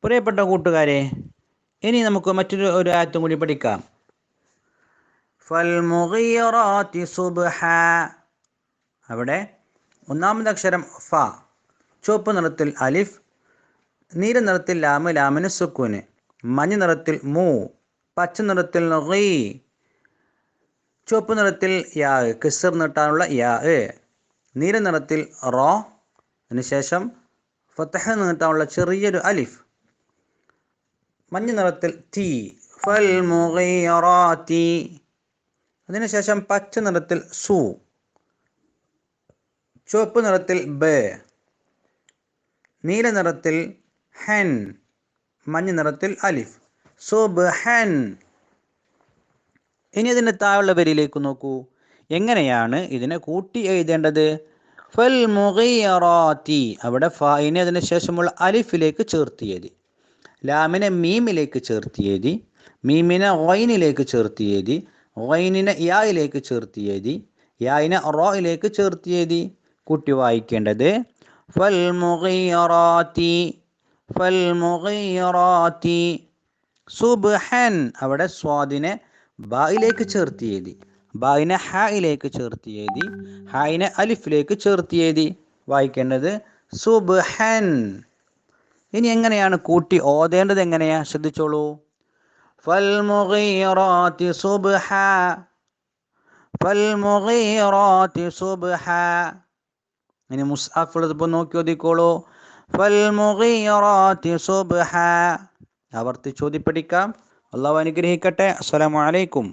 പ്രിയപ്പെട്ട കൂട്ടുകാരെ, ഇനി നമുക്ക് മറ്റൊരു ആയത്തും കൂടി പഠിക്കാം. ഫൽമുഗീറാത്തി സുബ്ഹ. അവിടെ ഒന്നാമത്തെ അക്ഷരം ഫ, ചുവപ്പ് നിറത്തിൽ അലിഫ്, നീല നിറത്തിൽ ലാമ്, ലാമിന് സുക്കൂന്, മഞ്ഞ നിറത്തിൽ മൂ, പച്ച നിറത്തിൽ ഗീ, ചുവപ്പ് നിറത്തിൽ യാ, കിസ്ർ നീട്ടാനുള്ള യാ, നീല നിറത്തിൽ റോ, അതിനുശേഷം ഫതഹ് നീട്ടാനുള്ള ചെറിയൊരു അലിഫ്, മഞ്ഞ നിറത്തിൽ തി, ഫൽമുഗീറാത്തി, അതിനുശേഷം പച്ച നിറത്തിൽ സു, ചുവപ്പ് നിറത്തിൽ ബ, നീല നിറത്തിൽ ഹൻ, മഞ്ഞ നിറത്തിൽ അലിഫ്, സുബ്ഹൻ. ഇനി ഇതിൻ്റെ താഴെയുള്ള വരിയിലേക്ക് നോക്കൂ. എങ്ങനെയാണ് ഇതിനെ കൂട്ടി എഴുതേണ്ടത്? ഫൽമുഗീറാത്തി, അവിടെ ഫായിനെ അതിന് ശേഷമുള്ള അലിഫിലേക്ക് ചേർത്തിയത്, ലാമിനെ മീമിലേക്ക് ചേർത്തിയത്, മീമിനെ ഗൈനിലേക്ക് ചേർത്തിയത്, ഗൈനിനെ യായിലേക്ക് ചേർത്തിയത്, യായിനെ റോയിലേക്ക് ചേർത്തിയത്. കൂട്ടി വായിക്കേണ്ടത് ഫൽമുഗീറാത്തി, ഫൽമുഗീറാത്തി സുബ്ഹൻ. അവിടെ സ്വാദിനെ ബായിലേക്ക് ചേർത്തിയത്, ബായിനെ ഹായിലേക്ക് ചേർത്തിയത്, ഹായിനെ അലിഫിലേക്ക് ചേർത്തിയത്. വായിക്കേണ്ടത് സുബ്ഹൻ. ഇനി എങ്ങനെയാണ് കൂട്ടി ഓതേണ്ടത്? എങ്ങനെയാ? ശ്രദ്ധിച്ചോളൂ. ഫൽമുഗീറാത്തി സുബ്ഹ, ഫൽമുഗീറാത്തി സുബ്ഹ. ഇനി മുസ്ഹഫിൽ നോക്കി ഓതിക്കോളൂ. ഫൽമുഗീറാത്തി സുബ്ഹ. ആവർത്തിച്ച് ഓതി പഠിക്കാം. അല്ലാഹു അനുഗ്രഹിക്കട്ടെ. അസ്സലാമു അലൈക്കും.